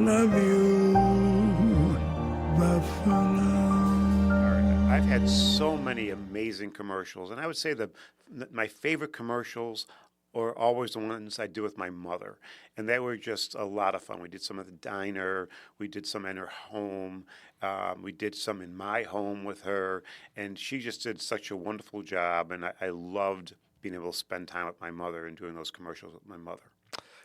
love you, Buffalo. I've had so many amazing commercials, and I would say my favorite commercials are always the ones I do with my mother, and they were just a lot of fun. We did some at the diner, we did some in her home, we did some in my home with her, and she just did such a wonderful job, and I loved being able to spend time with my mother and doing those commercials with my mother.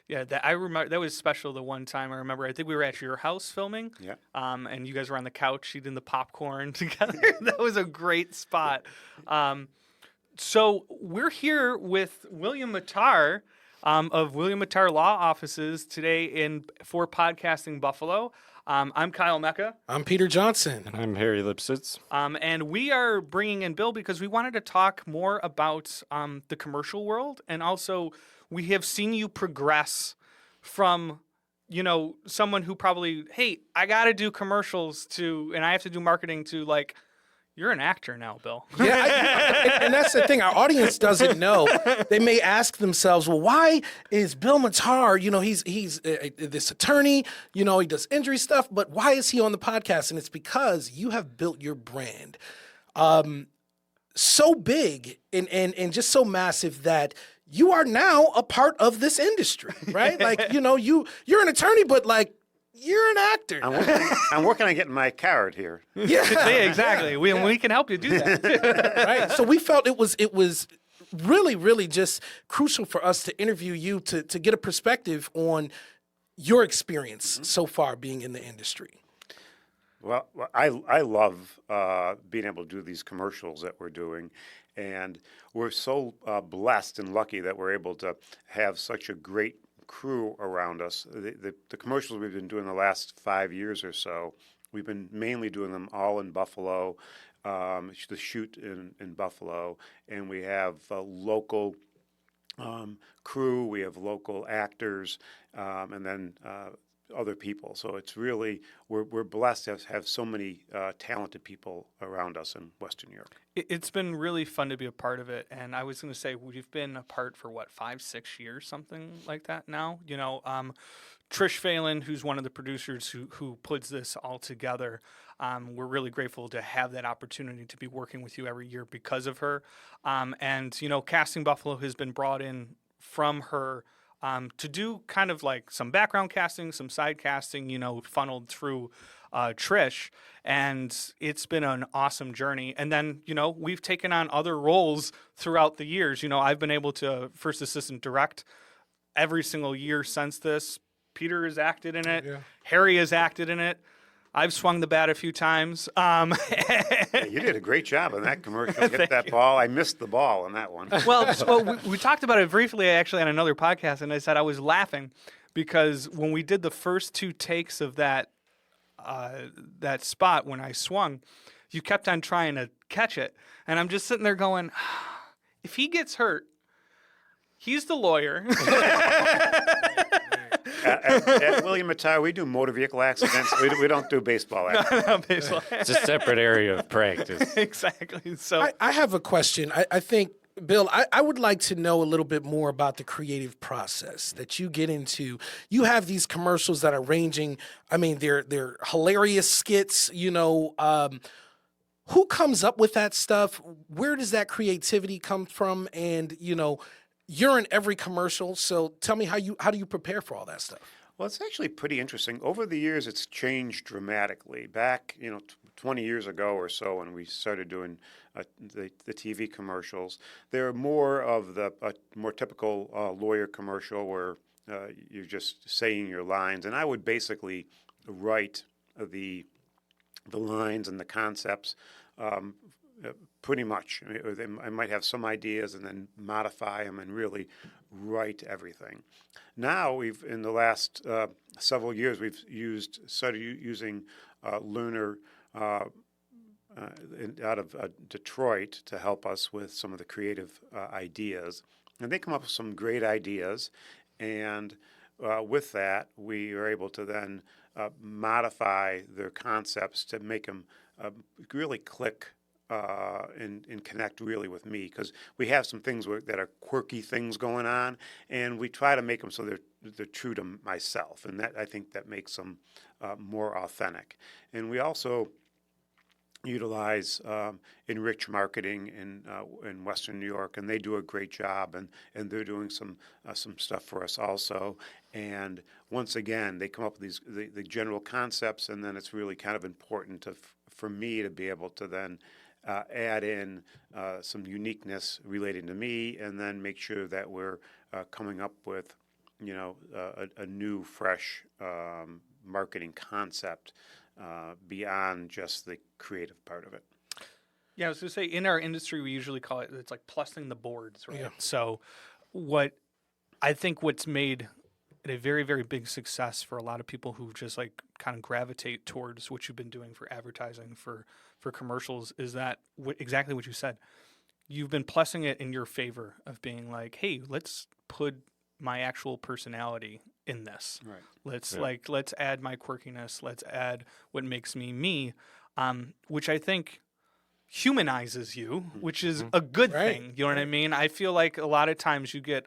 Yeah, I remember that was special. The one time I remember, I think we were at your house filming. Yeah. And you guys were on the couch eating the popcorn together. That was a great spot. So we're here with William Mattar of William Mattar Law Offices today for Podcasting Buffalo. I'm Kyle Mecca. I'm Peter Johnson. And I'm Harry Lipsitz. And we are bringing in Bill because we wanted to talk more about the commercial world, and also we have seen you progress from, someone who probably, hey, I got to do commercials and I have to do marketing to like, you're an actor now, Bill. Yeah, and that's the thing. Our audience doesn't know. They may ask themselves, well, why is Bill Mattar, he's this attorney, he does injury stuff, but why is he on the podcast? And it's because you have built your brand so big and just so massive that you are now a part of this industry, right? Like, you're an attorney, but like, you're an actor. I'm working on getting my carrot here. Yeah, exactly. We can help you do that. Right. So we felt it was really, really just crucial for us to interview you to get a perspective on your experience so far being in the industry. Well, I love being able to do these commercials that we're doing, and we're so blessed and lucky that we're able to have such a great crew around us. The commercials we've been doing the last 5 years or so, we've been mainly doing them all in Buffalo, the shoot in Buffalo, and we have a local crew, we have local actors, and then other people. So it's really, we're blessed to have so many talented people around us in Western New York. It's been really fun to be a part of it. And I was going to say, we've been apart for 5-6 years, something like that now. Trish Phelan, who's one of the producers who puts this all together, we're really grateful to have that opportunity to be working with you every year because of her. And Casting Buffalo has been brought in from her to do kind of like some background casting, some side casting, funneled through Trish. And it's been an awesome journey. And then, we've taken on other roles throughout the years. I've been able to first assistant direct every single year since this. Peter has acted in it. Yeah. Harry has acted in it. I've swung the bat a few times. Yeah, you did a great job on that commercial. Hit that ball. I missed the ball on that one. Well, we talked about it briefly actually on another podcast, and I said I was laughing because when we did the first 2 takes of that spot when I swung, you kept on trying to catch it, and I'm just sitting there going, if he gets hurt, he's the lawyer. At William Mattar, we do motor vehicle accidents. We don't do baseball accidents. No, baseball. It's a separate area of practice. Exactly. So I have a question. I think, Bill, I would like to know a little bit more about the creative process that you get into. You have these commercials that are ranging. I mean, they're hilarious skits. Who comes up with that stuff? Where does that creativity come from? And you're in every commercial, so tell me how do you prepare for all that stuff? Well, it's actually pretty interesting. Over the years, it's changed dramatically. Back, 20 years ago or so, when we started doing the TV commercials, they're more of the more typical lawyer commercial where you're just saying your lines, and I would basically write the lines and the concepts. Pretty much. I might have some ideas and then modify them and really write everything. Now in the last several years, we've started using Lunar out of Detroit to help us with some of the creative ideas. And they come up with some great ideas. And with that, we are able to then modify their concepts to make them really click and connect really with me, because we have some things that are quirky things going on, and we try to make them so they're true to myself, and that I think that makes them more authentic. And we also utilize Enrich Marketing in Western New York, and they do a great job, and they're doing some stuff for us also. And once again, they come up with the general concepts, and then it's really kind of important for me to be able to then add in some uniqueness relating to me, and then make sure that we're coming up with, a new, fresh marketing concept beyond just the creative part of it. Yeah, I was going to say, in our industry, we usually call it's like plussing the boards, right? Yeah. So what's made it a very, very big success for a lot of people who just like kind of gravitate towards what you've been doing for advertising, for commercials, is that exactly what you said. You've been plussing it in your favor of being like, hey, let's put my actual personality in this. Right. Let's add my quirkiness. Let's add what makes me me, which I think humanizes you, which is a good Right. thing. You know what I mean? I feel like a lot of times you get,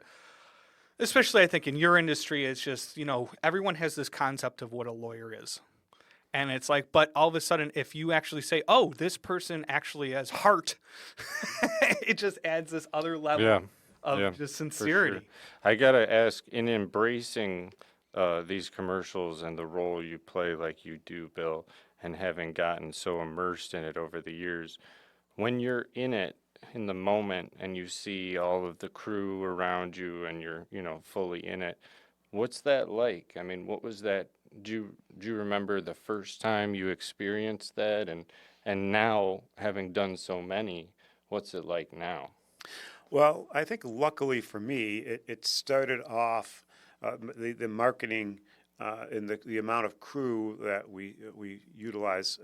especially I think in your industry, it's just, everyone has this concept of what a lawyer is. And it's like, but all of a sudden, if you actually say, oh, this person actually has heart, it just adds this other level Yeah. of just sincerity. I gotta ask, in embracing these commercials and the role you play like you do, Bill, and having gotten so immersed in it over the years, when you're in it, in the moment, and you see all of the crew around you and you're, fully in it, what's that like? I mean, what was that? Do you remember the first time you experienced that? And now, having done so many, what's it like now? Well, I think luckily for me, it started off the marketing and the amount of crew that we utilize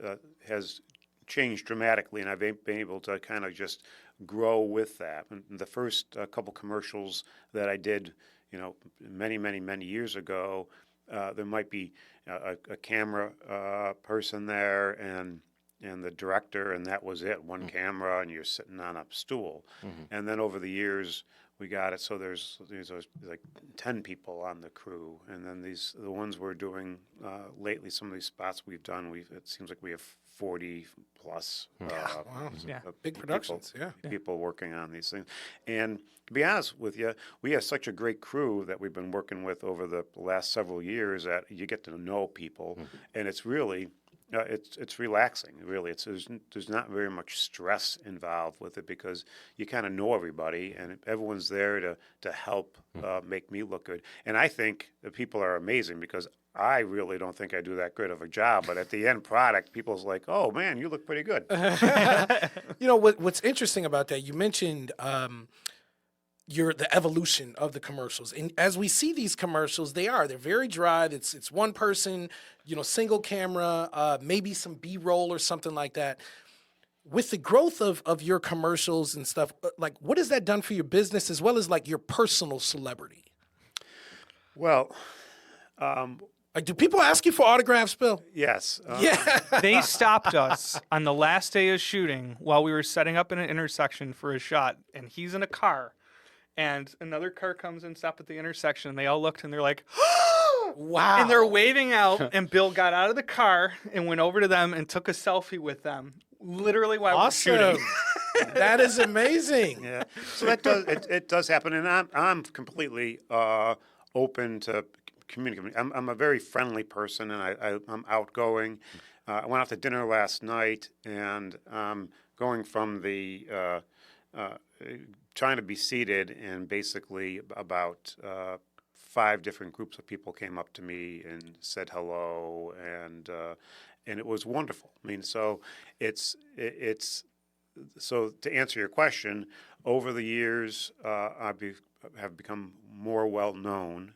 has changed dramatically, and I've been able to kind of just grow with that. And the first couple commercials that I did, many, many, many years ago, there might be a camera person there and the director, and that was it, one camera, and you're sitting on a stool. And then over the years, we got it so there's like 10 people on the crew, and then the ones we're doing lately, some of these spots we've done, it seems like we have 40 plus Yeah. Big productions, people working on these things. And to be honest with you, we have such a great crew that we've been working with over the last several years that you get to know people, and it's really it's relaxing. Really, there's not very much stress involved with it, because you kind of know everybody, and everyone's there to help make me look good. And I think the people are amazing, because I really don't think I do that good of a job. But at the end product, people's like, "Oh man, you look pretty good." What's interesting about that? You mentioned the evolution of the commercials, and as we see these commercials, they're very dry. It's one person, single camera, maybe some B-roll or something like that. With the growth of your commercials and stuff, like, what has that done for your business as well as like your personal celebrity? Well, Like, do people ask you for autographs, Bill? yes. Yeah. They stopped us on the last day of shooting while we were setting up in an intersection for a shot, and he's in a car, and another car comes and stopped at the intersection, and they all looked and they're like, Wow. and they're waving out, and Bill got out of the car and went over to them and took a selfie with them, literally while we were Awesome. shooting. That is amazing. Yeah. So that does it does happen, and I'm completely open to communicating. I'm a very friendly person, and I'm outgoing. I went out to dinner last night, and going from the trying to be seated, and basically about 5 different groups of people came up to me and said hello, and it was wonderful. I mean, so it's so to answer your question, over the years, have become more well known.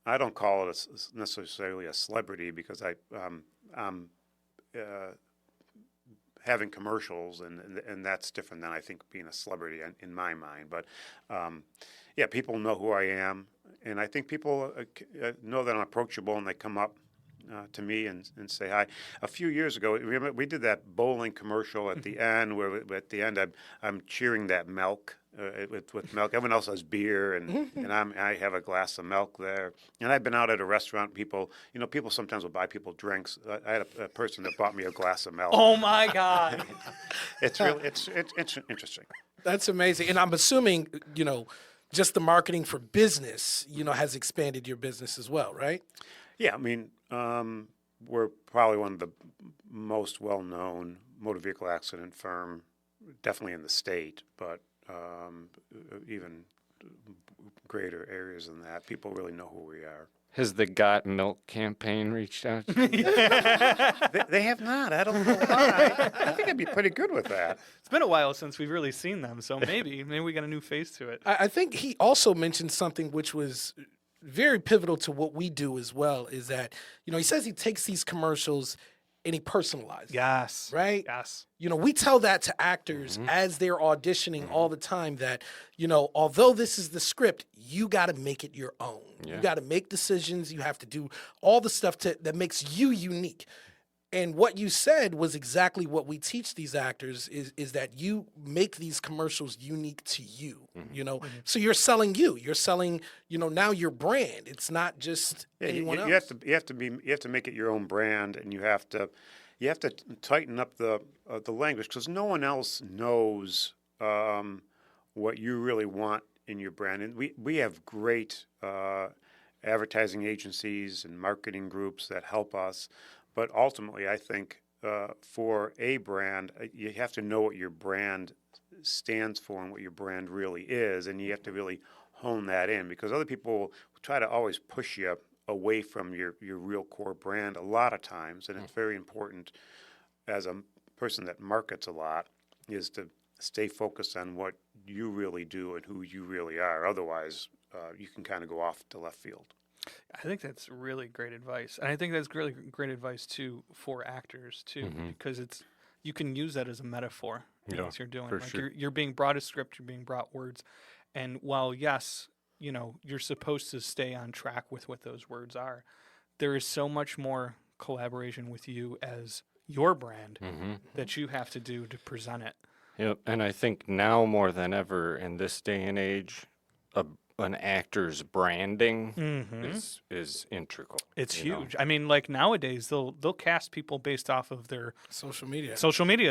I don't call it necessarily a celebrity, because I'm having commercials, and that's different than I think being a celebrity in my mind. But people know who I am, and I think people know that I'm approachable, and they come up to me and say hi. A few years ago, remember, we did that bowling commercial at the end, where at the end I'm cheering that milk. With milk, everyone else has beer, and I have a glass of milk there. And I've been out at a restaurant. People sometimes will buy people drinks. I had a person that bought me a glass of milk. Oh my God. It's really it's interesting. That's amazing. And I'm assuming, just the marketing for business, has expanded your business as well, right? Yeah, I mean, we're probably one of the most well-known motor vehicle accident firm, definitely in the state, but even greater areas than that. People really know who we are. Has the Got Milk campaign reached out to you? They have not. I don't know why. I think I'd be pretty good with that. It's been a while since we've really seen them, so maybe we got a new face to it. I think he also mentioned something which was very pivotal to what we do as well, is that, he says he takes these commercials and he personalizes. Yes. Right? Yes. We tell that to actors as they're auditioning all the time that, although this is the script, you got to make it your own. Yeah. You got to make decisions. You have to do all the stuff that makes you unique. And what you said was exactly what we teach these actors is that you make these commercials unique to you, So you're selling you. You're selling, now your brand. It's not just anyone else. You have to make it your own brand, and you have to tighten up the language, because no one else knows what you really want in your brand. And we have great advertising agencies and marketing groups that help us. But ultimately, I think for a brand, you have to know what your brand stands for and what your brand really is, and you have to really hone that in, because other people will try to always push you away from your real core brand a lot of times. And it's very important, as a person that markets a lot, is to stay focused on what you really do and who you really are. Otherwise, you can kind of go off to left field. I think that's really great advice, and I think that's really great advice too for actors too, because you can use that as a metaphor as you're doing. Like sure. you're being brought a script, you're being brought words, and while yes, you're supposed to stay on track with what those words are, there is so much more collaboration with you as your brand that you have to do to present it. Yep, and I think now more than ever in this day and age, an actor's branding is integral. It's huge. I mean, like nowadays, they'll cast people based off of their social media,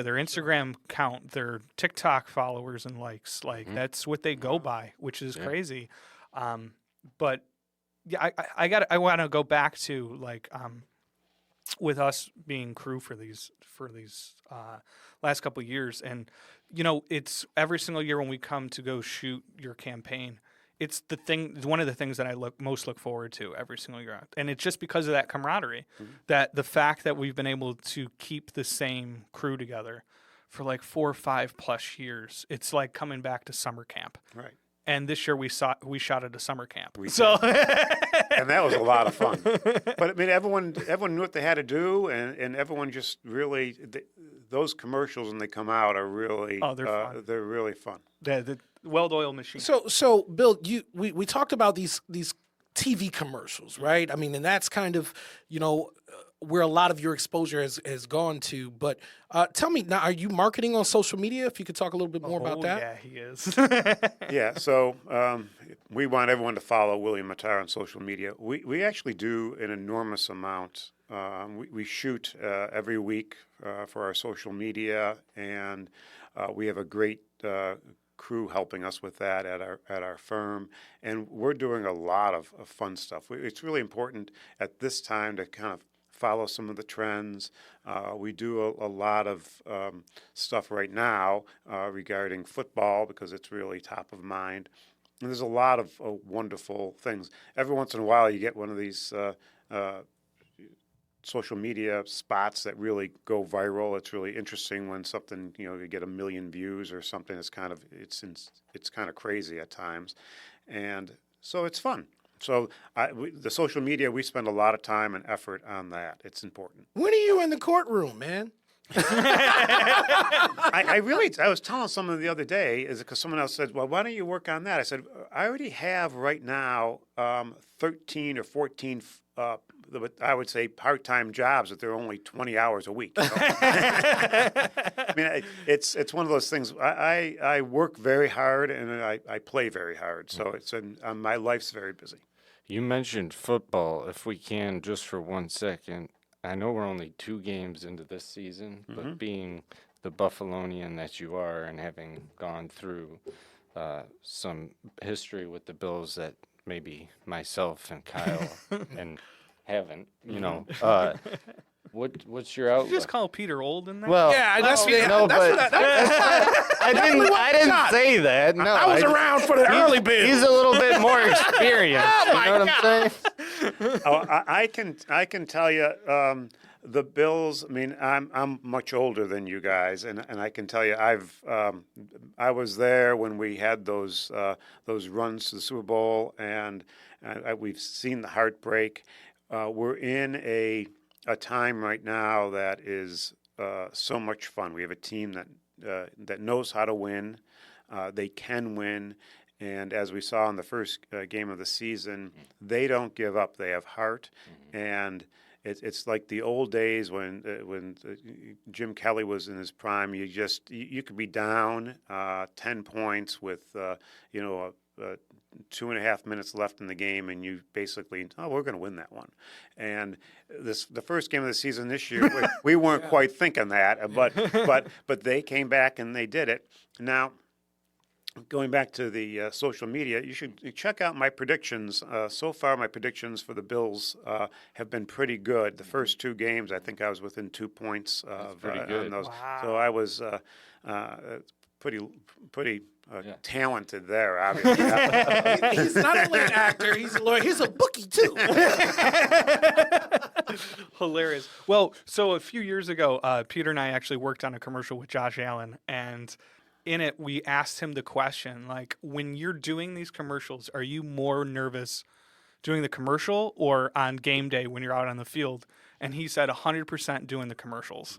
their Instagram count, their TikTok followers and likes. Like that's what they go by, which is crazy. But yeah, I want to go back to like with us being crew for these last couple of years, and it's every single year when we come to go shoot your campaign. It's one of the things that I most look forward to every single year. And it's just because of that camaraderie, that the fact that we've been able to keep the same crew together for like 4 or 5 plus years. It's like coming back to summer camp. Right. And this year we shot at a summer camp. And that was a lot of fun. But I mean, everyone knew what they had to do, and everyone just really those commercials when they come out are really they're fun. They're really fun. The well-oiled machine. So Bill, we talked about these TV commercials, right? I mean, and that's kind of where a lot of your exposure has gone to. But tell me now, are you marketing on social media? If you could talk a little bit more about that. Yeah, he is. Yeah, so we want everyone to follow William Mattar on social media. We actually do an enormous amount. We shoot every week for our social media, and we have a great crew helping us with that at our firm, and we're doing a lot of fun stuff. It's really important at this time to kind of follow some of the trends. We do a lot of stuff right now regarding football, because it's really top of mind. And there's a lot of wonderful things. Every once in a while you get one of these social media spots that really go viral. It's really interesting when something, you get 1 million views or something. It's kind of crazy at times, and so it's fun. So the social media, we spend a lot of time and effort on that. It's important. When are you in the courtroom, man? I was telling someone the other day, is because someone else said, well, why don't you work on that? I said, I already have right now 13 or 14 I would say part-time jobs that they're only 20 hours a week. I mean, it's one of those things. I work very hard and I play very hard. So my life's very busy. You mentioned football. If we can, just for 1 second, I know we're only 2 games into this season, but being the Buffalonian that you are and having gone through some history with the Bills that maybe myself and Kyle and haven't, what's your outlook? You just call Peter old in there? Well, Yeah, that's no, that's but I I didn't say that. No, I was around for the early bit. He's a little bit more experienced. You my know what I'm saying? I can tell you, the Bills. I mean, I'm much older than you guys, and I can tell you, I was there when we had those runs to the Super Bowl, and we've seen the heartbreak. We're in a time right now that is so much fun. We have a team that knows how to win. They can win. And as we saw in the first game of the season, they don't give up. They have heart, and it's like the old days when Jim Kelly was in his prime. You could be down 10 points with 2.5 minutes left in the game, and you basically, we're going to win that one. And the first game of the season this year, we weren't quite thinking that, but they came back and they did it. Now, going back to the social media, you should check out my predictions. So far, my predictions for the Bills have been pretty good. The first 2 games, I think I was within 2 points of pretty good. on those. Wow. So I was pretty talented there, obviously. He's not only an actor, he's a lawyer. He's a bookie, too. Hilarious. Well, so a few years ago, Peter and I actually worked on a commercial with Josh Allen, and in it, we asked him the question, like, when you're doing these commercials, are you more nervous doing the commercial or on game day when you're out on the field? And he said 100% doing the commercials.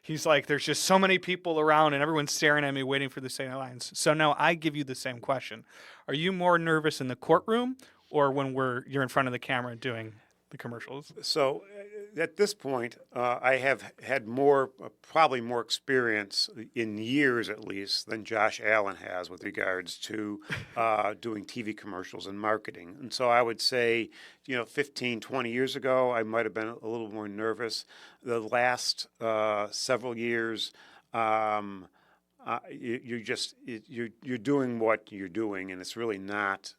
He's like, there's just so many people around and everyone's staring at me waiting for the same lines. So now I give you the same question. Are you more nervous in the courtroom or when you're in front of the camera doing the commercials? So at this point, I have had probably more experience in years at least than Josh Allen has with regards to doing TV commercials and marketing. And so I would say, 15, 20 years ago, I might have been a little more nervous. The last several years, you're doing what you're doing, and it's really not.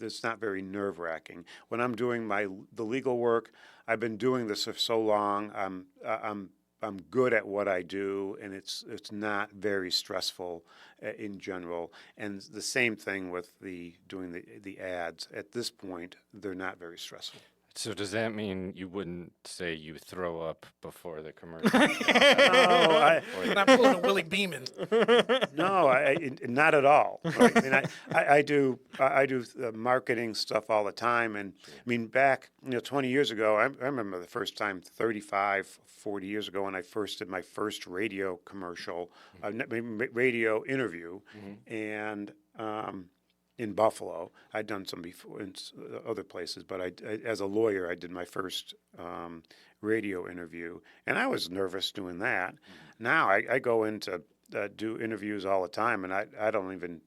It's not very nerve-wracking. When I'm doing the legal work, I've been doing this for so long. I'm good at what I do, and it's not very stressful in general. And the same thing with doing the ads. At this point, they're not very stressful. So does that mean you wouldn't say you throw up before the commercial? Not pulling a Willie Beeman. No, not at all. Right? I mean, I do marketing stuff all the time, and I mean, back 20 years ago, I remember the first time 35, 40 years ago when I first did my first radio commercial, radio interview, and in Buffalo. I'd done some before in other places, but I as a lawyer, I did my first radio interview, and I was nervous doing that. Now I go into do interviews all the time, and I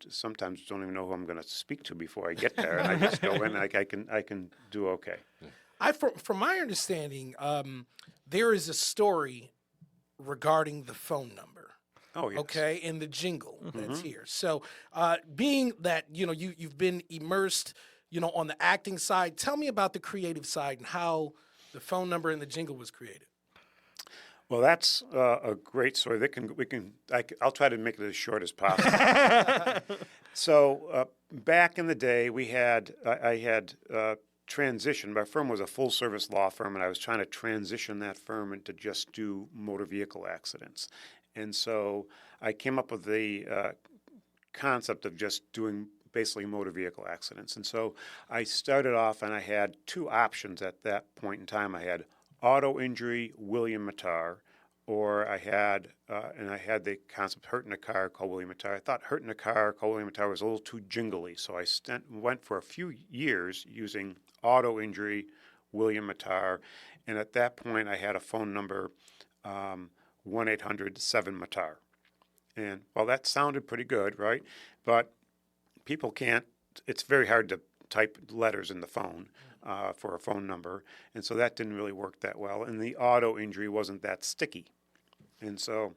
sometimes don't even know who I'm going to speak to before I get there, and I just go in. And I can do okay. From my understanding, there is a story regarding the phone number. Oh, yes. Okay, and the jingle that's here. So, being that you've been immersed, on the acting side, tell me about the creative side and how the phone number and the jingle was created. Well, that's a great story. I'll try to make it as short as possible. So, back in the day, I had transitioned. My firm was a full-service law firm, and I was trying to transition that firm into just do motor vehicle accidents. And so I came up with the concept of just doing basically motor vehicle accidents. And so I started off, and I had 2 options at that point in time. I had auto injury, William Mattar, or I had the concept hurt in a car, called William Mattar. I thought hurt in a car, called William Mattar was a little too jingly, so I went for a few years using auto injury, William Mattar. And at that point, I had a phone number, 1-800-7-MATTAR. And well, that sounded pretty good, right? But people can't, it's very hard to type letters in the phone for a phone number. And so that didn't really work that well. And the auto injury wasn't that sticky. And so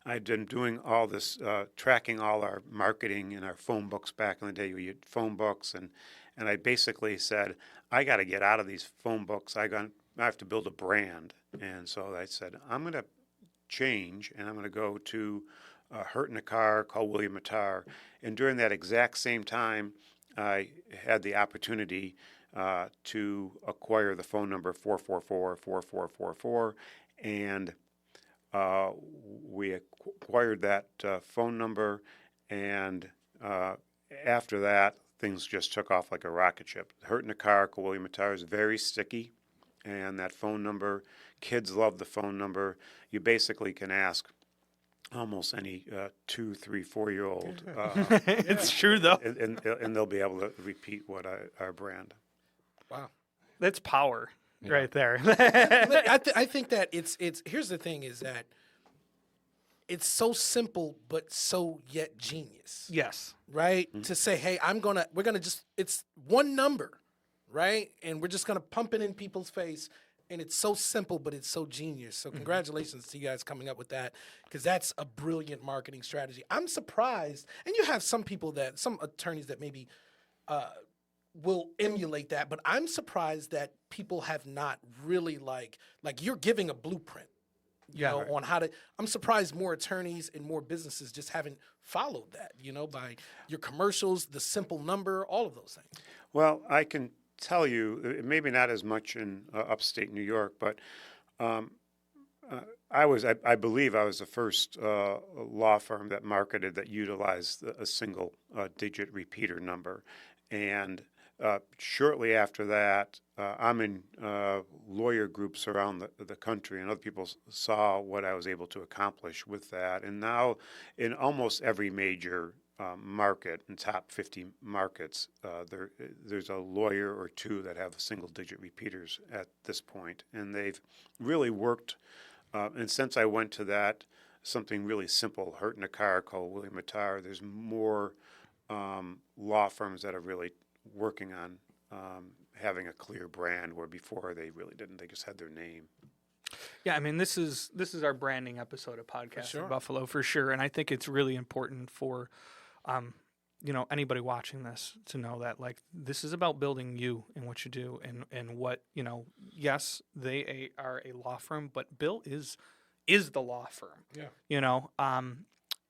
I'd been doing all this, tracking all our marketing in our phone books back in the day. We had phone books, and I basically said, I got to get out of these phone books. I have to build a brand. And so I said, I'm going to change, and I'm going to go to Hurt in a Car, call William Mattar. And during that exact same time, I had the opportunity to acquire the phone number 444-4444, and we acquired that phone number, and after that, things just took off like a rocket ship. Hurt in a Car, call William Mattar is very sticky, and that phone number, kids love the phone number. You basically can ask almost any 2, 3, 4-year-old. It's true though. And they'll be able to repeat what our brand. Wow. That's power right there. I think that it's here's the thing is that it's so simple but so yet genius. Yes. Right? To say, hey, we're gonna just, it's one number, right? And we're just gonna pump it in people's face. And it's so simple, but it's so genius. So congratulations to you guys coming up with that, because that's a brilliant marketing strategy. I'm surprised, and you have some attorneys that maybe will emulate that, but I'm surprised that people have not really like you're giving a blueprint, you know, on how to. I'm surprised more attorneys and more businesses just haven't followed that, you know, by your commercials, the simple number, all of those things. Well, I can tell you, maybe not as much in upstate New York, but I believe I was the first law firm that utilized a single digit repeater number. And shortly after that, I'm in lawyer groups around the country, and other people saw what I was able to accomplish with that. And now in almost every major market, in top 50 markets, there's a lawyer or two that have single-digit repeaters at this point, and they've really worked. And since I went to that, something really simple, Hurt in a Car, called William Mattar, there's more law firms that are really working on having a clear brand, where before they really didn't. They just had their name. Yeah, I mean, this is our branding episode of Podcast in Buffalo for sure, and I think it's really important for you know, anybody watching this to know that, like, this is about building you and what you do and what, you know, yes, they are a law firm, but Bill is the law firm. Yeah. You know,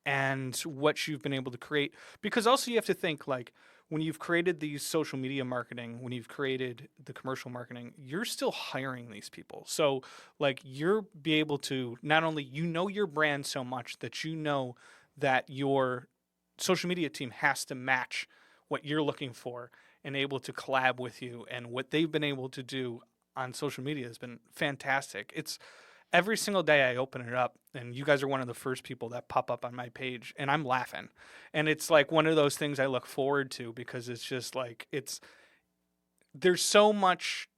and what you've been able to create, because also you have to think, like, when you've created these social media marketing, when you've created the commercial marketing, you're still hiring these people. So, like, you're be able to not only, you know, your brand so much that you know that your social media team has to match what you're looking for and able to collab with you. And what they've been able to do on social media has been fantastic. It's every single day I open it up, and you guys are one of the first people that pop up on my page, and I'm laughing. And it's like one of those things I look forward to, because it's just like, there's so much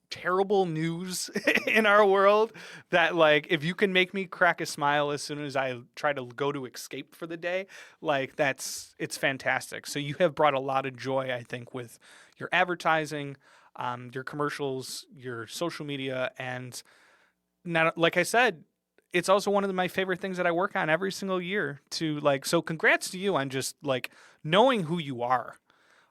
terrible news in our world that, like, if you can make me crack a smile as soon as I try to go to escape for the day, like, it's fantastic. So you have brought a lot of joy, I think, with your advertising, your commercials, your social media, and not, like I said, it's also one of my favorite things that I work on every single year to, like, so congrats to you on just, like, knowing who you are.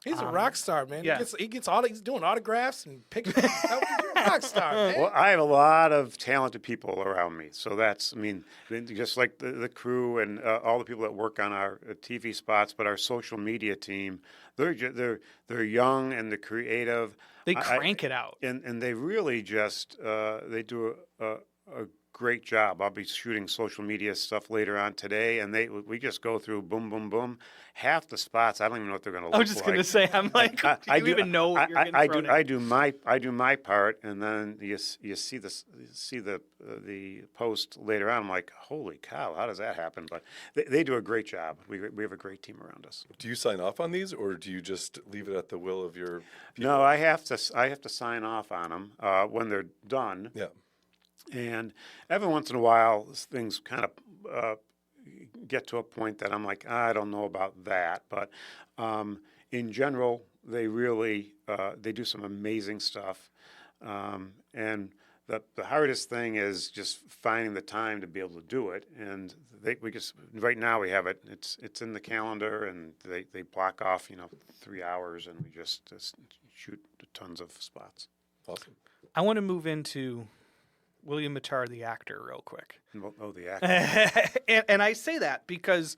He's a rock star, man. yeah. He's doing autographs and pictures. You're a rock star, man. Well, I have a lot of talented people around me, so that's, I mean, just like the crew and all the people that work on our TV spots, but our social media team, they're young and they're creative. They crank it out, and they really just they do a great job. I'll be shooting social media stuff later on today, and we just go through boom, boom, boom. Half the spots, I don't even know what they're going to look I like. was just gonna say, I'm like, do you even know what you're getting thrown in? I do my part, and then you see the post later on. I'm like, holy cow, how does that happen? But they do a great job. We have a great team around us. Do you sign off on these, or do you just leave it at the will of your people? No, I have to sign off on them when they're done. Yeah. And every once in a while, things kind of get to a point that I'm like, I don't know about that. But in general, they really they do some amazing stuff. And the hardest thing is just finding the time to be able to do it. And we just right now we have it. It's in the calendar, and they block off 3 hours, and we just shoot tons of spots. Awesome. I want to move into William Mattar, the actor, real quick. Oh, the actor. and I say that because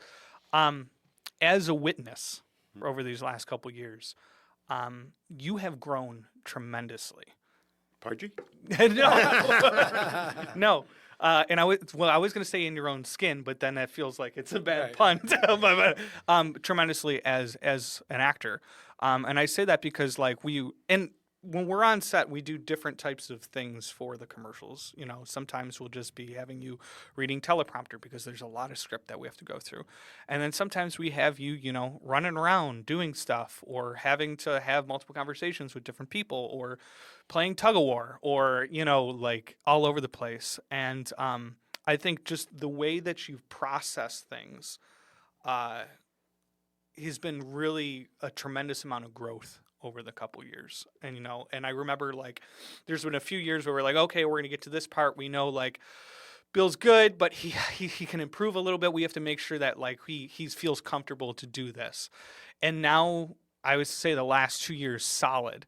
as a witness over these last couple years, you have grown tremendously. Pardon? No. No. And I was going to say in your own skin, but then that feels like it's a bad pun. Tremendously as an actor. And I say that because when we're on set, we do different types of things for the commercials. Sometimes we'll just be having you reading teleprompter because there's a lot of script that we have to go through. And then sometimes we have you, running around doing stuff, or having to have multiple conversations with different people, or playing tug of war, or, all over the place. And I think just the way that you've processed things has been really a tremendous amount of growth over the couple years. And I remember there's been a few years where we're like, okay, we're going to get to this part. We know Bill's good, but he can improve a little bit. We have to make sure that he feels comfortable to do this. And now I would say the last 2 years solid.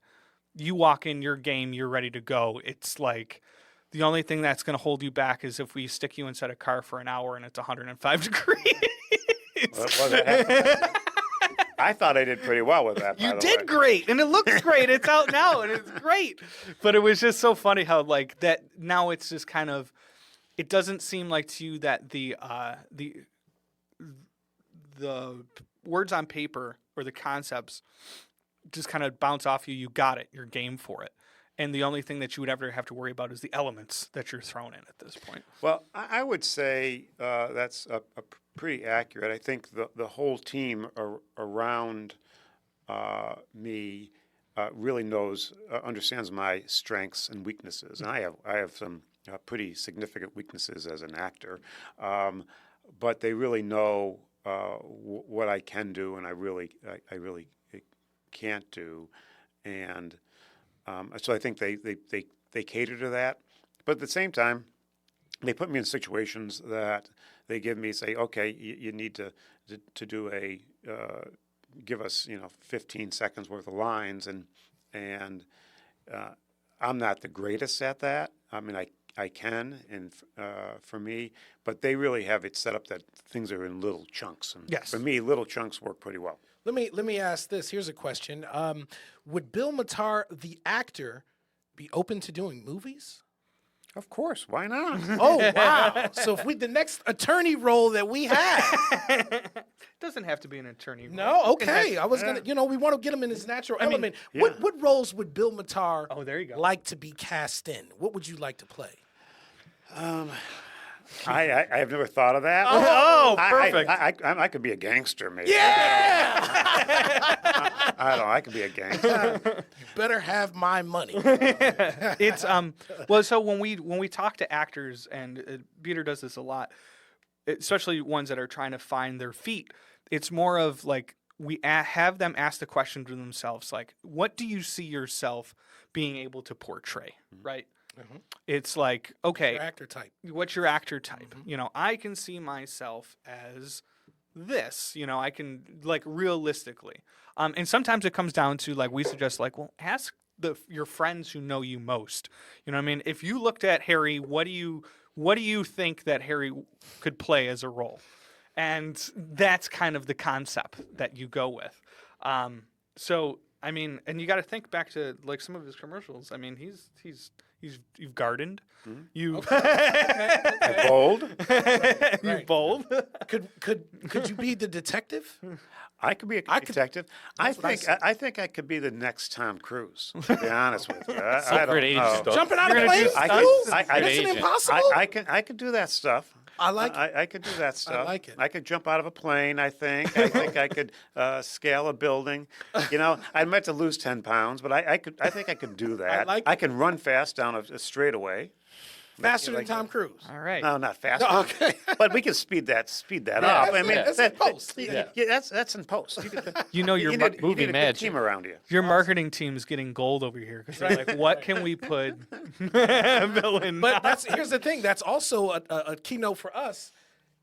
You walk in your game, you're ready to go. It's the only thing that's going to hold you back is if we stick you inside a car for an hour and it's 105 degrees. I thought I did pretty well with that. You did great, and it looks great. It's out now, and it's great. But it was just so funny how that now it's just kind of, it doesn't seem like to you that the words on paper or the concepts just kind of bounce off you. You got it. You're game for it. And the only thing that you would ever have to worry about is the elements that you're thrown in at this point. Well, I would say that's a pretty accurate. I think the whole team around me really understands my strengths and weaknesses, and I have some pretty significant weaknesses as an actor, but they really know what I can do and I really can't do, and so I think they cater to that, but at the same time, they put me in situations that they give me, say, okay, you need to do give us 15 seconds worth of lines, and I'm not the greatest at that. I mean, I can, and for me, but they really have it set up that things are in little chunks, and Yes. for me, little chunks work pretty well. Let me ask this. Here's a question. Would Bill Mattar, the actor, be open to doing movies? Of course, why not? Oh, wow. So if the next attorney role that we have. Doesn't have to be an attorney. No, okay. I was going to, we want to get him in his natural element. yeah. What roles would Bill Mattar there you go. like to be cast in? What would you like to play? I have never thought of that. Oh, perfect. I could be a gangster, maybe. Yeah! I don't know. I could be a gangster. You better have my money. It's well, so when we talk to actors, and Peter does this a lot, especially ones that are trying to find their feet, it's more of we have them ask the question to themselves, what do you see yourself being able to portray, right? Mm-hmm. It's okay, Your actor type. what's your actor type? Mm-hmm. I can see myself as this, I can realistically. And sometimes it comes down to we suggest well, ask your friends who know you most. You know what I mean? If you looked at Harry, what do you think that Harry could play as a role? And that's kind of the concept that you go with. So I mean, and you got to think back to some of his commercials. I mean, he's You've gardened. You Bold. you're bold. Could you be the detective? I could be a detective. I think I could be the next Tom Cruise. To be honest with you, I don't know. Jumping out You're of gonna do planes? I stunts? could- I- That's an agent. impossible. I could do that stuff. I like it. I could do that stuff. like it. I could jump out of a plane. I think I could scale a building. You know, I meant to lose 10 pounds, but I think I could do that. like I can run fast down a straightaway. Faster than Tom Cruise. All right. No, not fast. No, okay. But we can speed that up. I mean, that's in post. Yeah, that's in post. You know your you mar- need, movie you need a good magic. team around you. your marketing team's getting gold over here because they're like, what can we put Bill in? But here's the thing. That's also a keynote for us.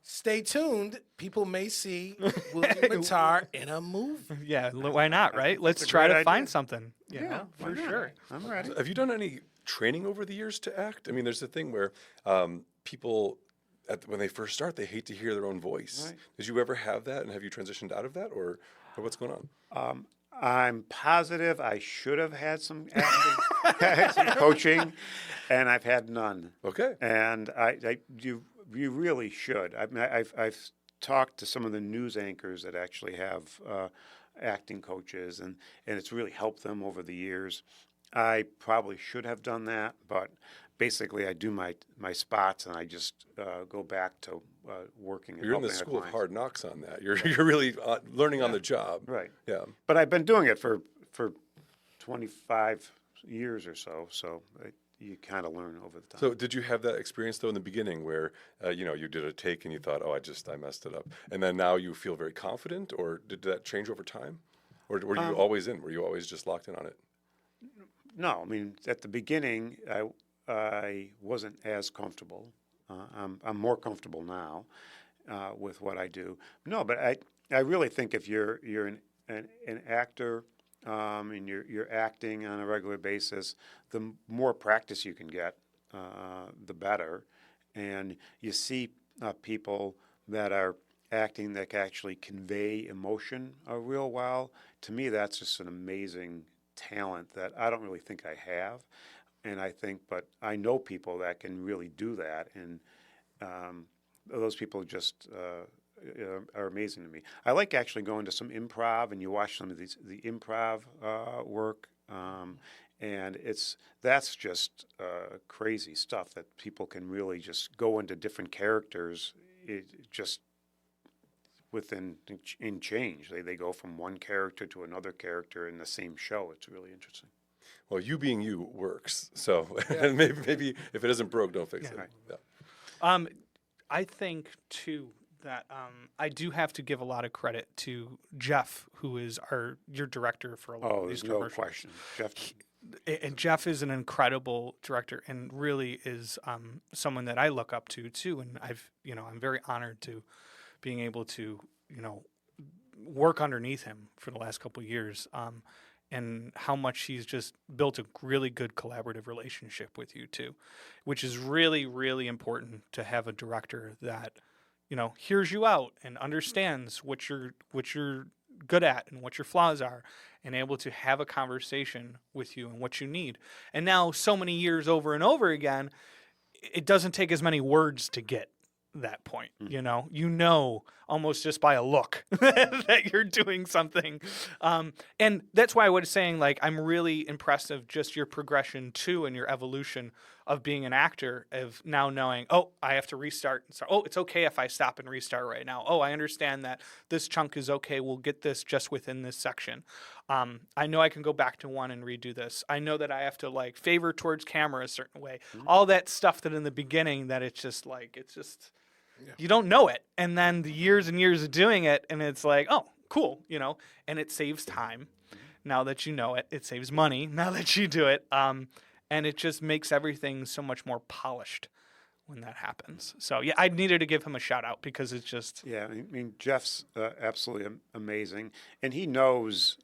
Stay tuned. People may see William Mattar in a movie. Yeah, why not, right? Let's a try great to idea. find something. You Yeah, know, why for not? sure. I'm ready. Have you done any training over the years to act? I mean, there's a thing where people, when they first start, they hate to hear their own voice. Right. Did you ever have that, and have you transitioned out of that, or what's going on? I'm positive I should have had some acting, some coaching, and I've had none. Okay. And you really should. I've talked to some of the news anchors that actually have acting coaches, and it's really helped them over the years. I probably should have done that, but basically I do my spots, and I just go back to working. And You're in the helping school of clients. hard knocks on that. You're really learning on the job. Right. Yeah. But I've been doing it for 25 years or so, you kind of learn over the time. So did you have that experience though in the beginning where you did a take and you thought, oh, I messed it up, and then now you feel very confident, or did that change over time, or were you always in? Were you always just locked in on it? No, I mean at the beginning I wasn't as comfortable. I'm more comfortable now with what I do. No, but I really think if you're an actor and you're acting on a regular basis, the more practice you can get, the better. And you see people that are acting that can actually convey emotion real well. To me, that's just an amazing talent that I don't really think I have. And but I know people that can really do that, and those people just are amazing to me. I like actually going to some improv, and you watch some of the improv work, and that's just crazy stuff that people can really just go into different characters, just in change. They go from one character to another character in the same show. It's really interesting. Well, you being you works. So and maybe if it isn't broke, don't fix it. Right. Yeah. I think too that I do have to give a lot of credit to Jeff, who is your director for a lot of these There's no commercials. question. Jeff, And Jeff is an incredible director, and really is someone that I look up to too. And I'm very honored to being able to work underneath him for the last couple of years. And how much he's just built a really good collaborative relationship with you too, which is really, really important to have a director that, hears you out and understands what you're good at and what your flaws are, and able to have a conversation with you and what you need. And now, so many years over and over again, it doesn't take as many words to get that point. Almost just by a look that you're doing something, and that's why I was saying, like, I'm really impressed of just your progression too, and your evolution of being an actor, of now knowing, oh, I have to restart and start. Oh, it's okay if I stop and restart right now. Oh, I understand that this chunk is okay. We'll get this just within this section. I know I can go back to one and redo this. I know that I have to favor towards camera a certain way. All that stuff that in the beginning that it's just you don't know it. And then the years and years of doing it, and it's like, oh, cool, and it saves time. Now that you know it, it saves money now that you do it. And it just makes everything so much more polished when that happens. So, yeah, I needed to give him a shout out because it's just... Yeah, I mean, Jeff's absolutely amazing, and he knows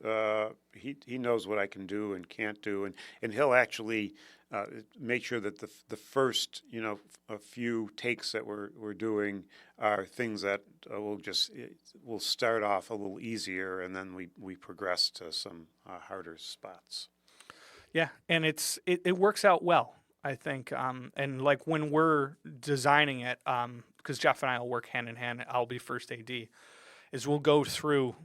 he knows what I can do and can't do, and he'll actually make sure that the first a few takes that we're doing are things that will start off a little easier, and then we progress to some harder spots. Yeah, and it works out well. I think, and like when we're designing it, because Jeff and I will work hand in hand. I'll be first AD. Is we'll go through,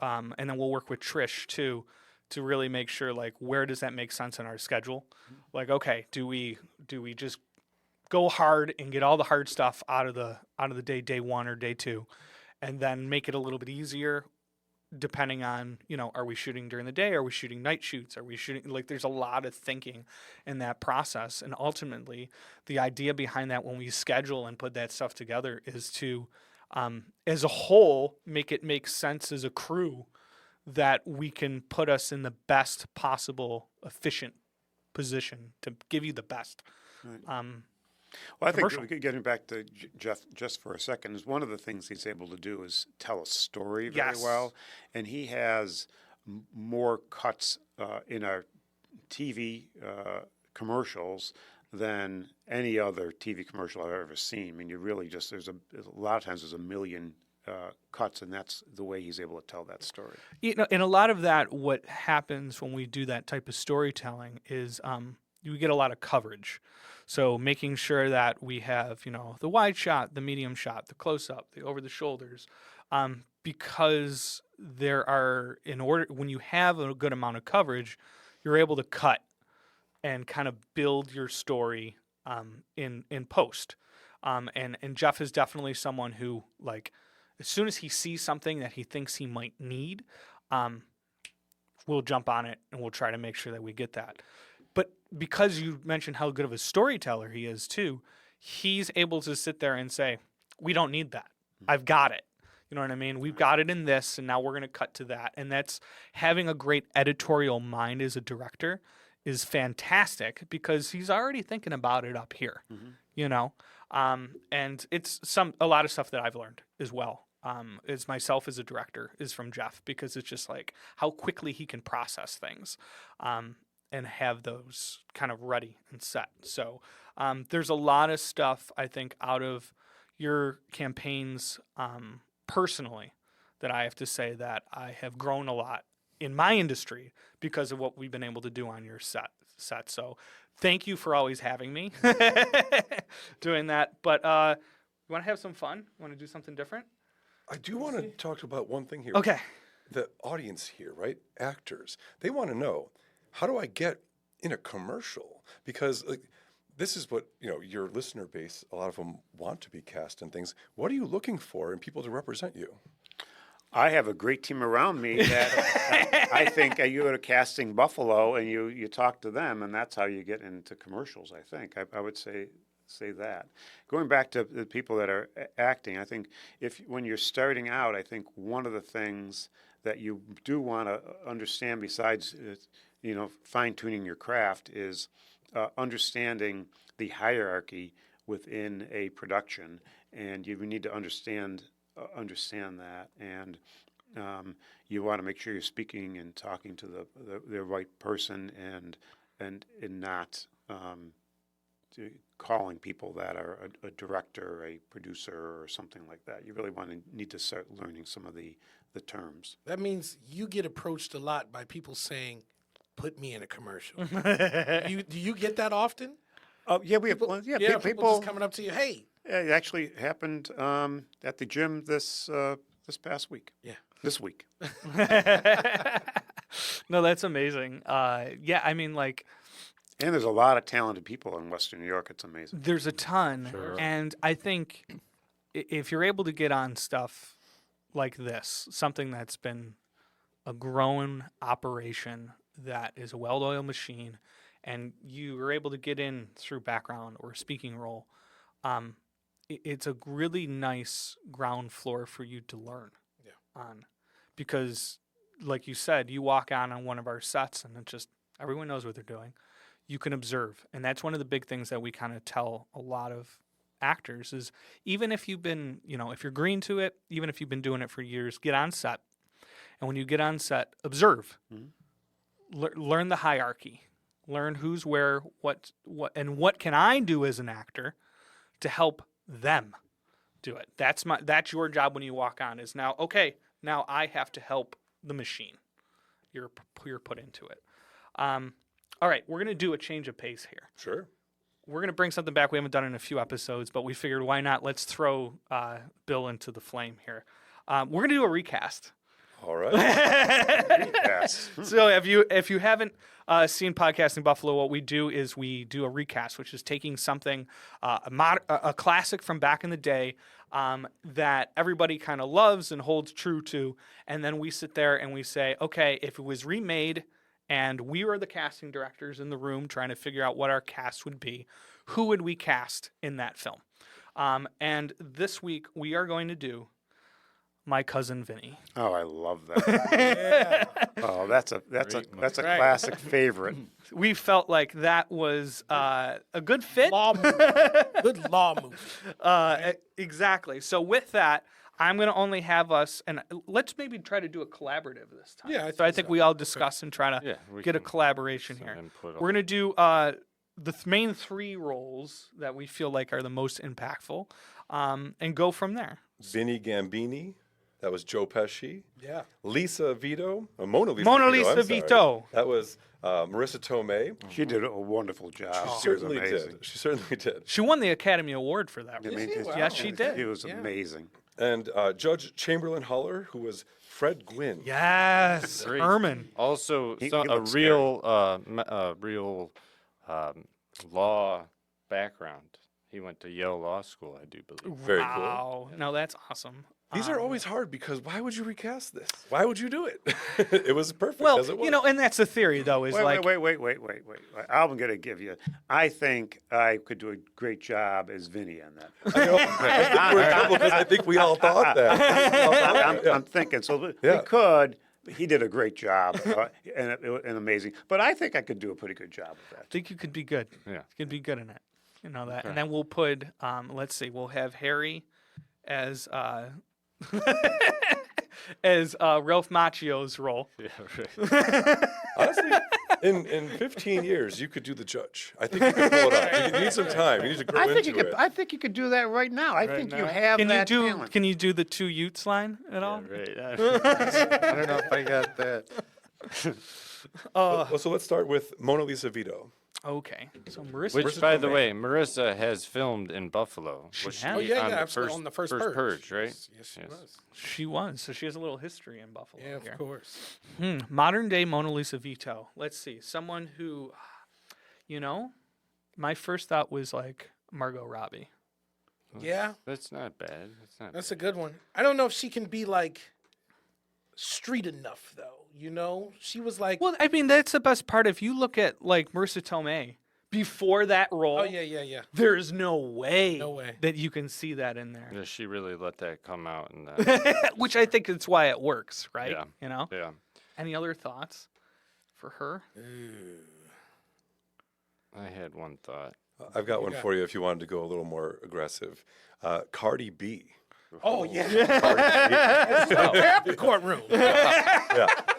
and then we'll work with Trish too, to really make sure like where does that make sense in our schedule? Like, okay, do we just go hard and get all the hard stuff out of the day one or day two, and then make it a little bit easier depending on, are we shooting during the day? Are we shooting night shoots? Are we shooting, like, there's a lot of thinking in that process. And ultimately, the idea behind that when we schedule and put that stuff together is to, as a whole, make it make sense as a crew that we can put us in the best possible efficient position to give you the best. Well, I think commercial. getting back to Jeff just for a second, is one of the things he's able to do is tell a story very Yes. well, and he has more cuts in our TV commercials than any other TV commercial I've ever seen. I mean, you really just there's a lot of times there's a million cuts, and that's the way he's able to tell that story. And a lot of that, what happens when we do that type of storytelling is we get a lot of coverage. So making sure that we have, the wide shot, the medium shot, the close up, the over the shoulders, because there are, when you have a good amount of coverage, you're able to cut and kind of build your story in post. And Jeff is definitely someone who, like, as soon as he sees something that he thinks he might need, we'll jump on it and we'll try to make sure that we get that. But because you mentioned how good of a storyteller he is too, he's able to sit there and say, we don't need that. I've got it. You know what I mean? We've got it in this, and now we're going to cut to that. And that's having a great editorial mind as a director is fantastic because he's already thinking about it up here, and it's a lot of stuff that I've learned as well. As myself as a director is from Jeff, because it's just like how quickly he can process things. And have those kind of ready and set. So there's a lot of stuff, I think, out of your campaigns personally that I have to say that I have grown a lot in my industry because of what we've been able to do on your set. So thank you for always having me doing that. But you want to have some fun? You want to do something different? I do want to talk about one thing here. Okay. The audience here, right? Actors, they want to know, how do I get in a commercial? Because this is what, your listener base, a lot of them want to be cast in things. What are you looking for in people to represent you? I have a great team around me that I think you go to Casting Buffalo and you talk to them, and that's how you get into commercials, I think. I would say that. Going back to the people that are acting, I think when you're starting out, I think one of the things that you do want to understand besides fine-tuning your craft is understanding the hierarchy within a production, and you need to understand that, and you want to make sure you're speaking and talking to the right person, and not calling people that are a director, a producer, or something like that. You really need to start learning some of the terms. That means you get approached a lot by people saying, "Put me in a commercial." Do you get that often? Oh yeah, we have People just coming up to you, "Hey." It actually happened at the gym this past week. Yeah. This week. No, that's amazing. Yeah, I mean, like, And there's a lot of talented people in Western New York. It's amazing. there's a ton. Sure. And I think if you're able to get on stuff like this, something that's been a growing operation that is a well-oiled machine, and you are able to get in through background or speaking role, it's a really nice ground floor for you to learn on. Because, like you said, you walk on one of our sets, and it's just everyone knows what they're doing. You can observe, and that's one of the big things that we kind of tell a lot of actors is even if you've been, if you're green to it, even if you've been doing it for years, get on set. And when you get on set, observe. Learn the hierarchy. Learn who's where, what, and what can I do as an actor to help them do it. That's your job when you walk on is now I have to help the machine. You're put into it. All right, we're going to do a change of pace here. Sure. we're going to bring something back we haven't done in a few episodes, but we figured why not? Let's throw Bill into the flame here. We're going to do a recast. All right. Yes. So if you haven't seen Podcasting Buffalo, what we do is we do a recast, which is taking something, a classic from back in the day that everybody kind of loves and holds true to, and then we sit there and we say, okay, if it was remade and we were the casting directors in the room trying to figure out what our cast would be, who would we cast in that film? And this week we are going to do My Cousin Vinny. Oh, I love that. Oh, that's a classic favorite. We felt like that was a good fit. Good law movie. Exactly. So with that, I'm going to only have us, and let's maybe try to do a collaborative this time. Yeah, I think we all discuss and try to we get a can collaboration some here. input on We're going to do the main three roles that we feel like are the most impactful, and go from there. Vinny Gambini. That was Joe Pesci. Yeah. Lisa Vito. Mona Lisa Mona Vito. Lisa I'm sorry. Vito. That was Marissa Tomei. She did a wonderful job. She She was certainly amazing. did. She certainly did. She won the Academy Award for that. I mean, role. it's- Yes, she did. She was amazing. And Judge Chamberlain Huller, who was Fred Gwynn. Yes, Great. Herman. Also, He a looked real law background. He went to Yale Law School, I do believe. Very cool. Wow. No, that's awesome. These are always hard because why would you recast this? Why would you do it? It was perfect Well, as it was. you know, and that's the theory, though, is like Wait. I'm going to give you. I think I could do a great job as Vinny on that. I know. We're in trouble because I think we all thought that. I'm thinking. So Yeah. we could. He did a great job and amazing. But I think I could do a pretty good job of that. I think you could be good. Yeah. You could be good in it. You know that. And then we'll put let's see, we'll have Harry as as Ralph Macchio's role. Yeah, right. Honestly, in 15 years, you could do the judge. I think you could pull it off. You need some time. You need to grow into it. I think you could do that right now. I think you have Can you that do talent. can you do the two Utes line at all? Right. I don't know if I got that. Well, so let's start with Mona Lisa Vito. Okay. So Marissa Which, Marissa by the Tomei. way, Marissa has filmed in Buffalo. She Was has. Oh, yeah, on yeah, the absolutely. On the first Purge. right? Yes, she was. she was. So she has a little history in Buffalo. Yeah, here. of course. Modern day Mona Lisa Vito. Let's see. Someone who, you know, my first thought was like Margot Robbie. Yeah, That's not bad. that's a good one. I don't know if she can be like street enough though. You know, she was like, Well, I mean, that's the best part. If you look at like Marissa Tomei before that role, oh yeah. there's no way, No way. that you can see that in there. Yeah, she really let that come out. In that. Which I think is why it works, right? Yeah. You know. Yeah. Any other thoughts for her? I had one thought. I've got one for you if you wanted to go a little more aggressive. Cardi B. oh yeah, Cardi B. the courtroom.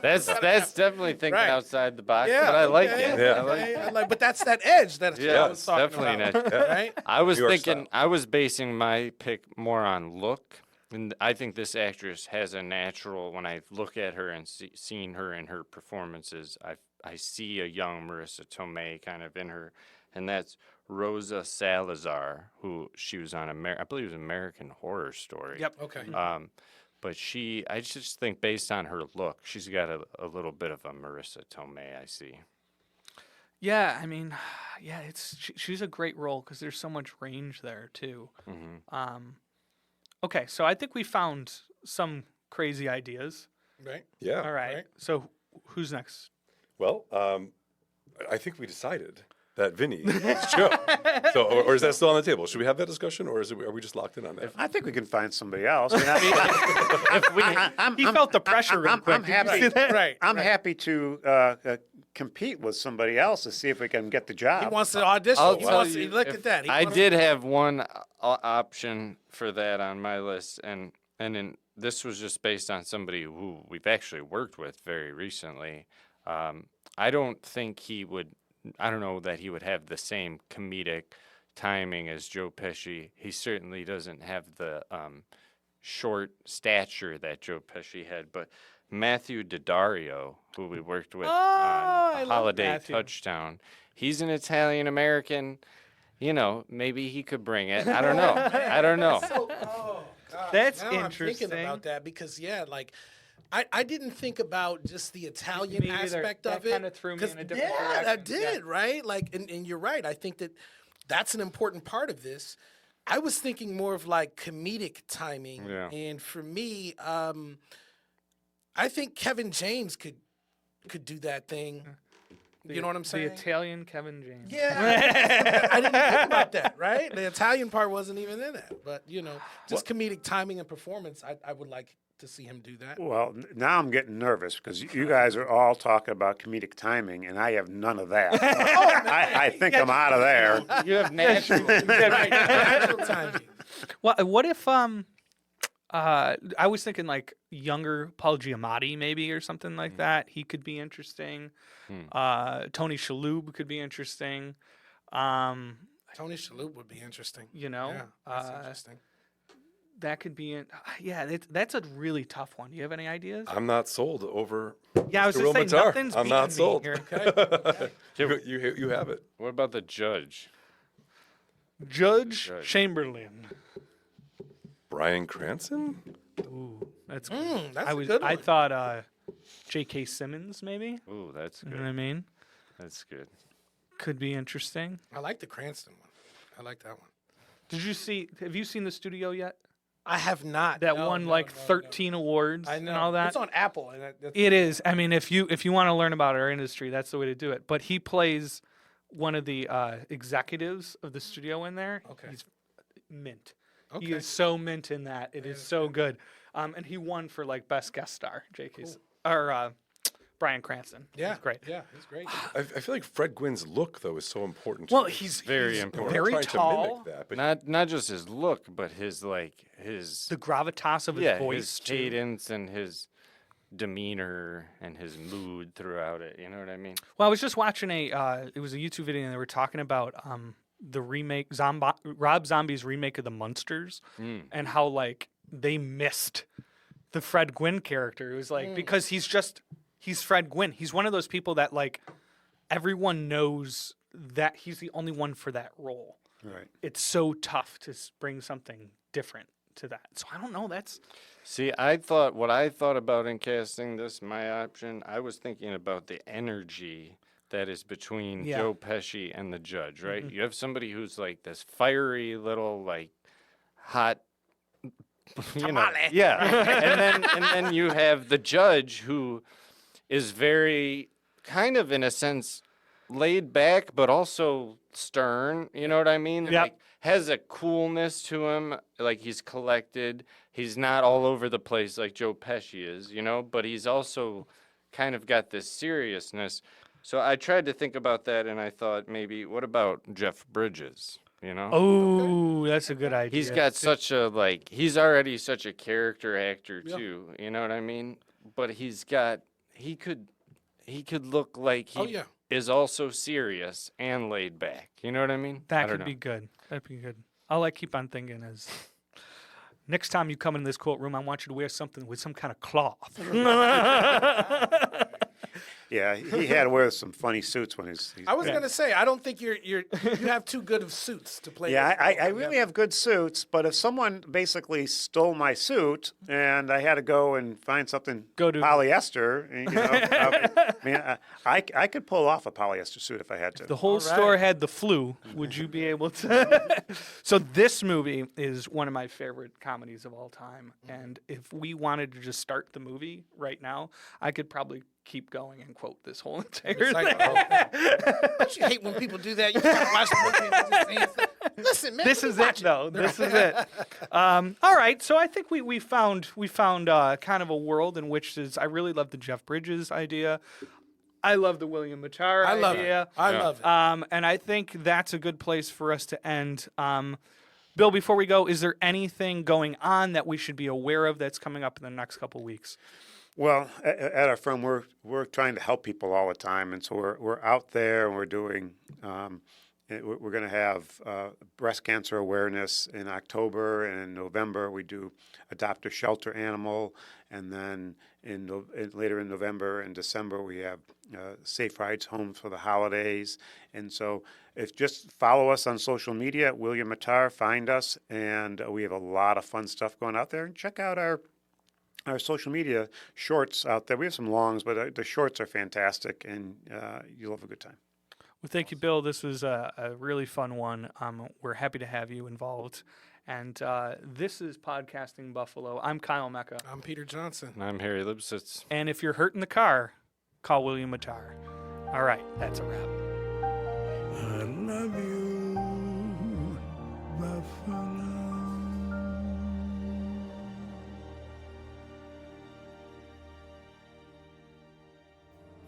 That's definitely thinking Right. outside the box, Yeah, but I like okay, it. Yeah. I like okay, I like, but that's that edge that Yeah, I was talking definitely about, an edge. right? I was New York thinking, style. I was basing my pick more on look. And I think this actress has a natural, when I look at her and seen her in her performances, I see a young Marissa Tomei kind of in her. And that's Rosa Salazar, who she was on, I believe it was American Horror Story. Yep. Okay. But I just think based on her look, she's got a little bit of a Marissa Tomei, I see. Yeah, I mean, yeah, she's a great role because there's so much range there too. Okay, so I think we found some crazy ideas. Right. Yeah. All right. Right. So who's next? Well, I think we decided that Vinny is Joe. So, or is that still on the table? Should we have that discussion, or are we just locked in on that? I think we can find somebody else. I mean, He felt the pressure real quick. I'm Did you happy. see that? Right. I'm happy to compete with somebody else to see if we can get the job. He wants to audition. I'll He tell wants to, you, look if at that. He I wants- did have one option for that on my list, and this was just based on somebody who we've actually worked with very recently. I don't think he would. I don't know that he would have the same comedic timing as Joe Pesci. He certainly doesn't have the short stature that Joe Pesci had, but Matthew Daddario, who we worked with I on love Holiday Matthew. Touchdown, he's an Italian American. you know, maybe he could bring it. I don't know. I don't know. Oh, gosh. That's now I'm thinking interesting. about that because, yeah, like, I didn't think about just the Italian Me either. aspect That of it. kinda threw me 'cause, in a different yeah, that direction. Yeah. did, right? Like, and you're right. I think that's an important part of this. I was thinking more of like comedic timing. Yeah. And for me, I think Kevin James could do that thing. You know what I'm saying? The Italian Kevin James. Yeah, I didn't think about that, right? The Italian part wasn't even in it, but just comedic timing and performance. I would like to see him do that. Well, now I'm getting nervous because you guys are all talking about comedic timing, and I have none of that. I think I'm out of there. You have natural. Natural timing. Well, what if I was thinking like younger Paul Giamatti maybe or something like that. He could be interesting. Tony Shalhoub could be interesting. Tony Shalhoub would be interesting. Yeah, that's interesting. that could be. That's a really tough one. Do you have any ideas? I'm not sold over. Yeah, I was Mr. just saying Mattar. nothing's I'm beating not me sold. here. You have it. What about the judge? Judge Chamberlain. Bryan Cranston? Ooh, that's good. That's a good one. I thought J.K. Simmons maybe. Ooh, that's You know what I good. mean? That's good. Could be interesting. I like the Cranston one. I like that one. Have you seen The Studio yet? I have not. That No, won no, like no, no. 13 awards I know. and all that. It's on Apple. And It is. I mean, if you want to learn about our industry, that's the way to do it. But he plays one of the executives of the studio in there. Okay. He's mint. Okay. He is so mint in that. It is so good. And he won for like best guest star. Bryan Cranston. Yeah. He's great. Yeah, he's great. I feel like Fred Gwynn's look, though, is so important. Well, to me. he's Very And we're important. very trying tall. to mimic that, but Not just his look, but his his the gravitas of his voice. his too. cadence and his demeanor and his mood throughout it. You know what I mean? Well, I was just watching it was a YouTube video and they were talking about the remake, Rob Zombie's remake of The Munsters, and how like they missed the Fred Gwynn character. It was like because he's Fred Gwynn. He's one of those people that like everyone knows that he's the only one for that role. Right. It's so tough to bring something different to that. So I don't know. See, I thought about in casting this, my option, I was thinking about the energy that is between Yeah. Joe Pesci and the judge, right? You have somebody who's like this fiery little like hot yeah. and then you have the judge who is very kind of in a sense laid back but also stern, you know what I mean? Yep. Like has a coolness to him, like he's collected. He's not all over the place like Joe Pesci is, you know, but he's also kind of got this seriousness. So I tried to think about that and I thought maybe what about Jeff Bridges, you know? Oh, that's a good idea. He's got such a he's already such a character actor too, you know what I mean? But he could look like he is also serious and laid back. You know what I mean? That could be good. That'd be good. All I keep on thinking is next time you come in this courtroom, I want you to wear something with some kind of cloth. Yeah, he had to wear some funny suits when he's I was gonna say, I don't think you have too good of suits to play. Yeah, this I role. really have good suits, but if someone basically stole my suit and I had to go and find something polyester, you know, I could pull off a polyester suit if I had to. The whole store had the flu. Would you be able to? So this movie is one of my favorite comedies of all time. And if we wanted to just start the movie right now, I could probably keep going and quote this whole entire It's like, thing. don't you hate when people do that? You can't watch the movie and just say stuff. Listen, man. This is it, though. This is it. All right, so I think we found kind of a world in which I really love the Jeff Bridges idea. I love the William Mattar I love idea. it. I love it. And I think that's a good place for us to end. Bill, before we go, is there anything going on that we should be aware of that's coming up in the next couple weeks? Well, at our firm, we're trying to help people all the time, and so we're out there and we're doing we're going to have breast cancer awareness in October, and in November we do adopt a shelter animal, and then later in November and December we have safe rides home for the holidays. And so if just follow us on social media at William Mattar, find us, and we have a lot of fun stuff going out there. And check out our social media shorts out there. We have some longs, but the shorts are fantastic, and you'll have a good time. Well, thank you, Bill. This was a really fun one. We're happy to have you involved. And this is Podcasting Buffalo. I'm Kyle Mecca. I'm Peter Johnson. And I'm Harry Lipsitz. And if you're hurt in the car, call William Mattar. All right, that's a wrap. I love you, Buffalo.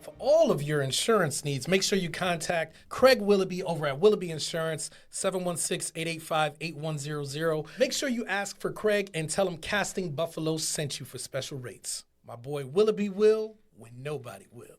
For all of your insurance needs, make sure you contact Craig Willoughby over at Willoughby Insurance, 716-885-8100. Make sure you ask for Craig and tell him Casting Buffalo sent you for special rates. My boy Willoughby will when nobody will.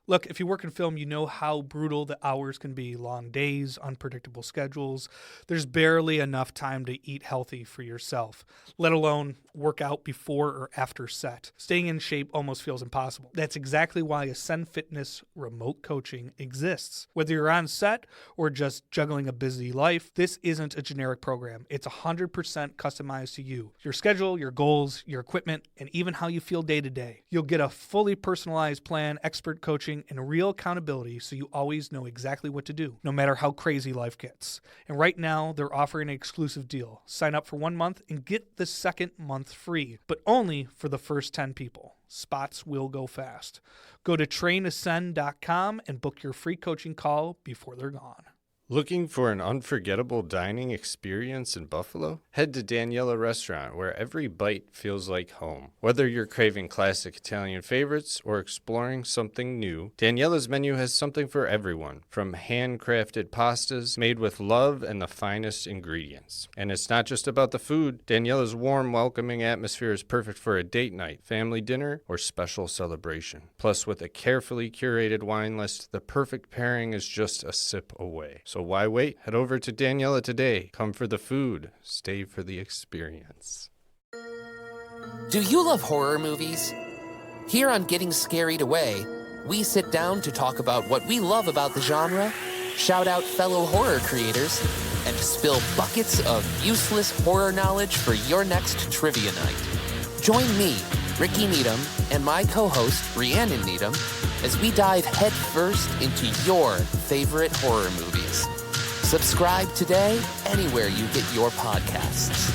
Look, if you work in film, you know how brutal the hours can be. Long days, unpredictable schedules. There's barely enough time to eat healthy for yourself, let alone work out before or after set. Staying in shape almost feels impossible. That's exactly why Ascend Fitness remote coaching exists. Whether you're on set or just juggling a busy life, this isn't a generic program. It's 100% customized to you, your schedule, your goals, your equipment, and even how you feel day to day. You'll get a fully personalized plan, expert coaching, and real accountability so you always know exactly what to do, no matter how crazy life gets. And right now, they're offering an exclusive deal. Sign up for 1 month and get the second month free, but only for the first 10 people. Spots will go fast. Go to trainascend.com and book your free coaching call before they're gone. Looking for an unforgettable dining experience in Buffalo? Head to Daniela Restaurant, where every bite feels like home. Whether you're craving classic Italian favorites or exploring something new, Daniela's menu has something for everyone, from handcrafted pastas made with love and the finest ingredients. And it's not just about the food. Daniela's warm, welcoming atmosphere is perfect for a date night, family dinner, or special celebration. Plus, with a carefully curated wine list, the perfect pairing is just a sip away. So why wait? Head over to Daniela today. Come for the food. Stay for the experience. Do you love horror movies? Here on Getting Scarried Away, we sit down to talk about what we love about the genre, shout out fellow horror creators, and spill buckets of useless horror knowledge for your next trivia night. Join me, Ricky Needham, and my co-host, Rhiannon Needham, as we dive headfirst into your favorite horror movies. Subscribe today anywhere you get your podcasts.